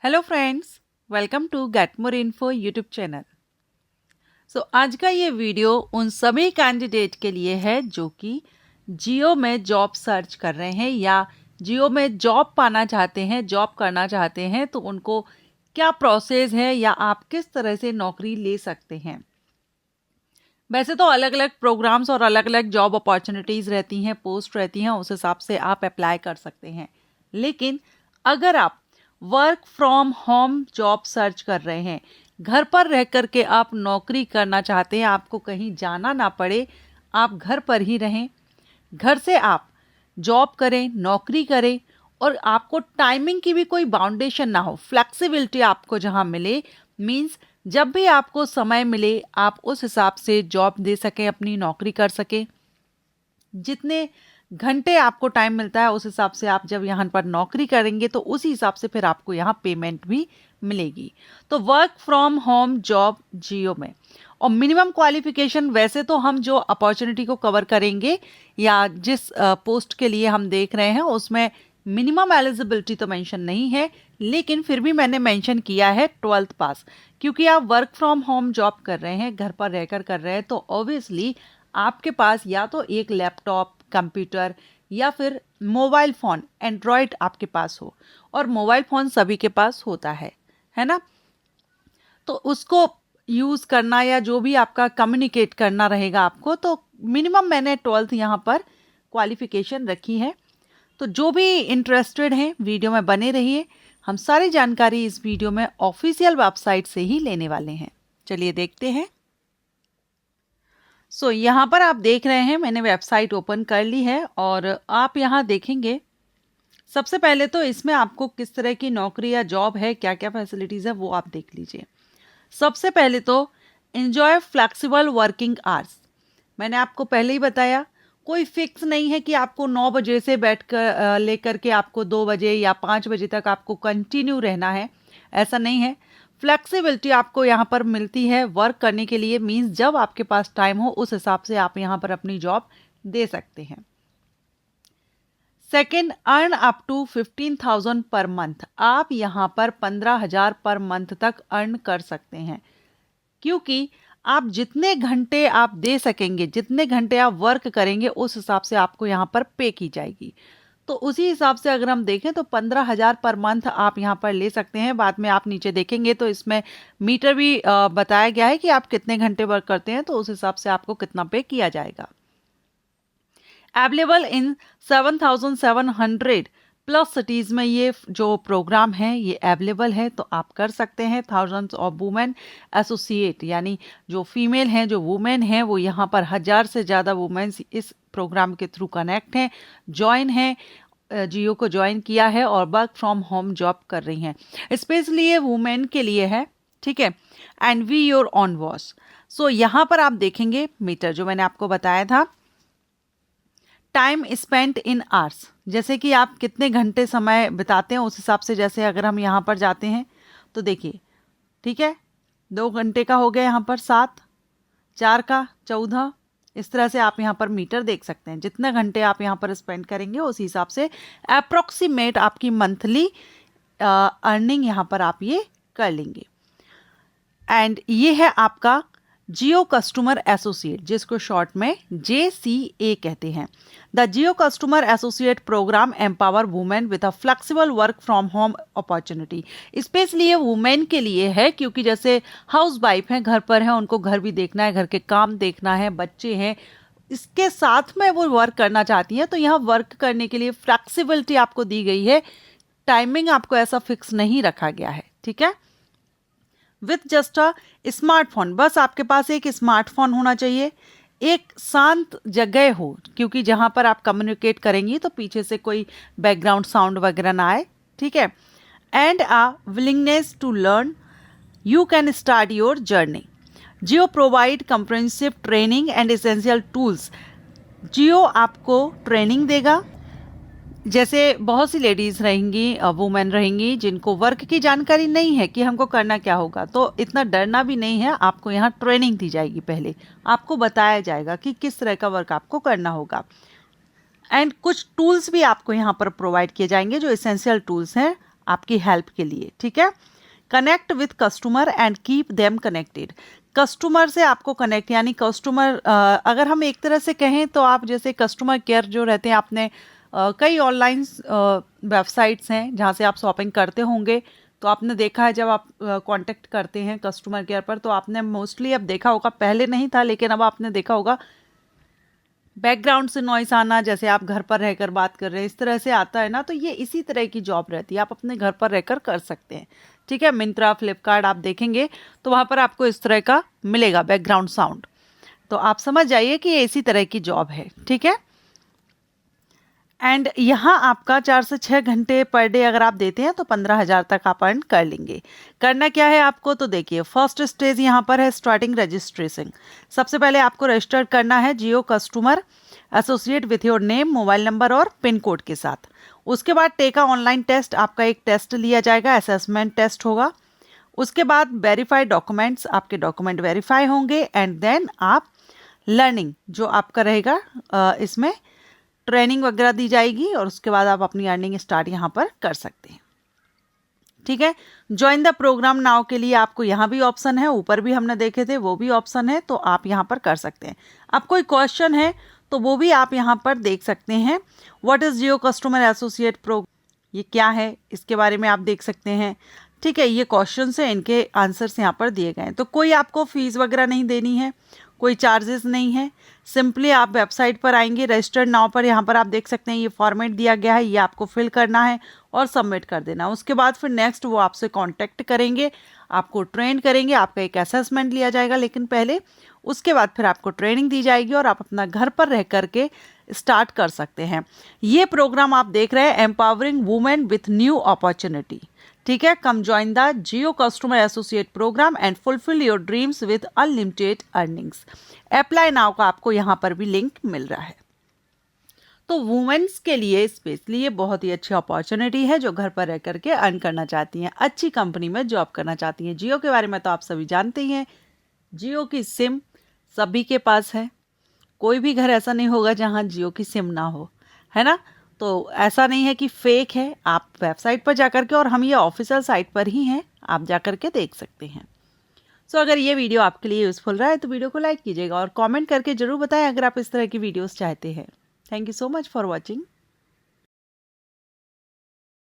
Hello friends, welcome to get more info YouTube channel. आज का ये वीडियो उन सभी कैंडिडेट के लिए है जो कि जियो में जॉब सर्च कर रहे हैं या जियो में जॉब पाना चाहते हैं, जॉब करना चाहते हैं। तो उनको क्या प्रोसेस है या आप किस तरह से नौकरी ले सकते हैं। वैसे तो अलग अलग प्रोग्राम्स और अलग अलग जॉब अपॉर्चुनिटीज़ रहती हैं, पोस्ट रहती हैं, उस हिसाब से आप अप्लाई कर सकते हैं। लेकिन अगर आप work from home job search कर रहे हैं, घर पर रह कर के आप नौकरी करना चाहते हैं, आपको कहीं जाना ना पड़े, आप घर पर ही रहें, घर से आप जॉब करें, नौकरी करें और आपको टाइमिंग की भी कोई बाउंडेशन ना हो, फ्लेक्सिबिलिटी आपको जहां मिले, मींस जब भी आपको समय मिले आप उस हिसाब से जॉब दे सकें, अपनी नौकरी कर सकें। जितने घंटे आपको टाइम मिलता है उस हिसाब से आप जब यहाँ पर नौकरी करेंगे तो उसी हिसाब से फिर आपको यहाँ पेमेंट भी मिलेगी। तो वर्क फ्रॉम होम जॉब जियो में और मिनिमम क्वालिफिकेशन, वैसे तो हम जो अपॉर्चुनिटी को कवर करेंगे या जिस पोस्ट के लिए हम देख रहे हैं उसमें मिनिमम एलिजिबिलिटी तो मेंशन नहीं है, लेकिन फिर भी मैंने मेंशन किया है 12th पास, क्योंकि आप वर्क फ्रॉम होम जॉब कर रहे हैं, घर पर रहकर कर रहे हैं, तो ऑब्वियसली आपके पास या तो एक लैपटॉप, कंप्यूटर या फिर मोबाइल फ़ोन एंड्रॉयड आपके पास हो, और मोबाइल फ़ोन सभी के पास होता है ना। तो उसको यूज़ करना या जो भी आपका कम्युनिकेट करना रहेगा आपको, तो मिनिमम मैंने 12th यहाँ पर क्वालिफिकेशन रखी है। तो जो भी इंटरेस्टेड हैं वीडियो में बने रहिए, हम सारी जानकारी इस वीडियो में ऑफिशियल वेबसाइट से ही लेने वाले हैं। चलिए देखते हैं। यहाँ पर आप देख रहे हैं मैंने वेबसाइट ओपन कर ली है और आप यहाँ देखेंगे सबसे पहले तो इसमें आपको किस तरह की नौकरी या जॉब है, क्या क्या फैसिलिटीज़ है वो आप देख लीजिए। सबसे पहले तो एंजॉय फ्लेक्सिबल वर्किंग आवर्स। मैंने आपको पहले ही बताया, कोई फिक्स नहीं है कि आपको 9 बजे से बैठ कर लेकर के आपको 2 बजे या 5 बजे तक आपको कंटिन्यू रहना है, ऐसा नहीं है। फ्लेक्सिबिलिटी आपको यहाँ पर मिलती है वर्क करने के लिए, मींस जब आपके पास टाइम हो उस हिसाब से आप यहाँ पर अपनी जॉब दे सकते हैं। Second, earn up to 15,000 per month. आप यहाँ पर 15,000 पर मंथ तक अर्न कर सकते हैं, क्योंकि आप जितने घंटे आप दे सकेंगे, जितने घंटे आप वर्क करेंगे उस हिसाब से आपको यहाँ पर पे की जाएगी। तो उसी हिसाब से अगर हम देखें तो 15,000 पर मंथ आप यहाँ पर ले सकते हैं। बाद में आप नीचे देखेंगे तो इसमें मीटर भी बताया गया है कि आप कितने घंटे वर्क करते हैं, तो उस हिसाब से आपको कितना पे किया जाएगा। अवेलेबल इन 7,700 प्लस सिटीज़ में ये जो प्रोग्राम है ये अवेलेबल है, तो आप कर सकते हैं। थाउजेंड्स ऑफ वुमेन एसोसिएट, यानी जो फीमेल हैं, जो वुमेन हैं, वो यहाँ पर 1000 से ज़्यादा वुमेन्स इस प्रोग्राम के थ्रू कनेक्ट हैं, ज्वाइन हैं, जियो को ज्वाइन किया है और वर्क फ्रॉम होम जॉब कर रही हैं। स्पेशली ये वुमेन के लिए है, ठीक है। And we your on wash. यहाँ पर आप देखेंगे मीटर जो मैंने आपको बताया था, टाइम स्पेंट इन आवर्स, जैसे कि आप कितने घंटे समय बिताते हैं उस हिसाब से। जैसे अगर हम यहाँ पर जाते हैं तो देखिए, ठीक है, 2 घंटे का हो गया यहाँ पर 7, 4 का 14, इस तरह से आप यहाँ पर मीटर देख सकते हैं। जितने घंटे आप यहाँ पर स्पेंड करेंगे उस हिसाब से अप्रोक्सीमेट आपकी मंथली अर्निंग यहाँ पर आप ये कर लेंगे। एंड ये है आपका जियो कस्टमर एसोसिएट, जिसको शॉर्ट में JCA कहते हैं। The Jio customer associate programme empower women with a flexible work from home opportunity. Specially ये वुमेन के लिए है, क्योंकि जैसे हाउस वाइफ हैं, घर पर हैं, उनको घर भी देखना है, घर के काम देखना है, बच्चे हैं, इसके साथ में वो वर्क करना चाहती हैं। तो यहाँ वर्क करने के लिए फ्लेक्सिबिलिटी आपको दी गई है, टाइमिंग आपको ऐसा फिक्स नहीं रखा गया है, ठीक है। विथ जस्ट अ स्मार्टफोन, बस आपके पास एक स्मार्टफोन होना चाहिए, एक शांत जगह हो, क्योंकि जहाँ पर आप कम्युनिकेट करेंगी तो पीछे से कोई बैकग्राउंड साउंड वगैरह ना आए, ठीक है। And a willingness to learn, you can start your journey. Jio provide comprehensive training and essential tools. Jio आपको ट्रेनिंग देगा। जैसे बहुत सी लेडीज़ रहेंगी, वुमेन रहेंगी, जिनको वर्क की जानकारी नहीं है कि हमको करना क्या होगा, तो इतना डरना भी नहीं है। आपको यहाँ ट्रेनिंग दी जाएगी, पहले आपको बताया जाएगा कि किस तरह का वर्क आपको करना होगा। एंड कुछ टूल्स भी आपको यहाँ पर प्रोवाइड किए जाएंगे जो एसेंशियल टूल्स हैं आपकी हेल्प के लिए, ठीक है। Connect with customer and keep them connected. Customer से आपको कनेक्ट, यानी कस्टमर अगर हम एक तरह से कहें तो आप जैसे कस्टमर केयर जो रहते हैं, आपने कई ऑनलाइन वेबसाइट्स हैं जहाँ से आप शॉपिंग करते होंगे, तो आपने देखा है जब आप कांटेक्ट करते हैं कस्टमर केयर पर, तो आपने मोस्टली अब देखा होगा, पहले नहीं था लेकिन अब आपने देखा होगा बैकग्राउंड से नॉइस आना, जैसे आप घर पर रहकर बात कर रहे हैं इस तरह से आता है ना, तो ये इसी तरह की जॉब रहती है, आप अपने घर पर रहकर कर सकते हैं, ठीक है। मिंत्रा, फ्लिपकार्ट आप देखेंगे तो वहाँ पर आपको इस तरह का मिलेगा बैकग्राउंड साउंड, तो आप समझ जाइए कि ये इसी तरह की जॉब है, ठीक है। एंड यहाँ आपका 4 से 6 घंटे पर डे अगर आप देते हैं तो 15,000 तक आप अर्न कर लेंगे। करना क्या है आपको, तो देखिए फर्स्ट स्टेज यहाँ पर है स्टार्टिंग रजिस्ट्रेशन। सबसे पहले आपको रजिस्टर करना है Jio customer associate with your name, mobile number और पिन कोड के साथ। उसके बाद टेका ऑनलाइन टेस्ट, आपका एक टेस्ट लिया जाएगा, असेसमेंट टेस्ट होगा। उसके बाद वेरीफाइड डॉक्यूमेंट्स, आपके डॉक्यूमेंट वेरीफाई होंगे एंड देन आप लर्निंग जो आपका रहेगा इसमें ट्रेनिंग वगैरह दी जाएगी और उसके बाद आप अपनी अर्निंग स्टार्ट यहाँ पर कर सकते हैं, ठीक है। ज्वाइन द प्रोग्राम नाउ के लिए आपको यहाँ भी ऑप्शन है, ऊपर भी हमने देखे थे वो भी ऑप्शन है, तो आप यहाँ पर कर सकते हैं। अब कोई क्वेश्चन है तो वो भी आप यहाँ पर देख सकते हैं। What is Jio customer associate programme, ये क्या है इसके बारे में आप देख सकते हैं, ठीक है। ये क्वेश्चन है, इनके आंसर्स यहाँ पर दिए गए हैं। तो कोई आपको फीस वगैरह नहीं देनी है, कोई चार्जेस नहीं है, सिंपली आप वेबसाइट पर आएंगे, रजिस्टर्ड नाउ पर यहाँ पर आप देख सकते हैं ये फॉर्मेट दिया गया है, ये आपको फिल करना है और सबमिट कर देना। उसके बाद फिर नेक्स्ट वो आपसे कांटेक्ट करेंगे, आपको ट्रेन करेंगे, आपका एक असेसमेंट लिया जाएगा लेकिन पहले, उसके बाद फिर आपको ट्रेनिंग दी जाएगी और आप अपना घर पर रह करके स्टार्ट कर सकते हैं। ये प्रोग्राम आप देख रहे हैं empowering women with new opportunity, ठीक है। Come join the Jio customer associate programme and fulfil your dreams with unlimited earnings. Apply now का आपको यहाँ पर भी लिंक मिल रहा है। तो वुमेन्स के लिए स्पेशली ये बहुत ही अच्छी अपॉर्चुनिटी है जो घर पर रह करके अर्न करना चाहती हैं, अच्छी कंपनी में जॉब करना चाहती हैं। जियो के बारे में तो आप सभी जानते ही हैं, जियो की सिम सभी के पास है, कोई भी घर ऐसा नहीं होगा जहाँ जियो की सिम ना हो, है ना। तो ऐसा नहीं है कि फेक है, आप वेबसाइट पर जाकर के, और हम ये ऑफिशियल साइट पर ही हैं, आप जाकर के देख सकते हैं। सो अगर ये वीडियो आपके लिए यूज़फुल रहा है तो वीडियो को लाइक कीजिएगा और कमेंट करके जरूर बताएं अगर आप इस तरह की वीडियोस चाहते हैं। Thank you so much for watching.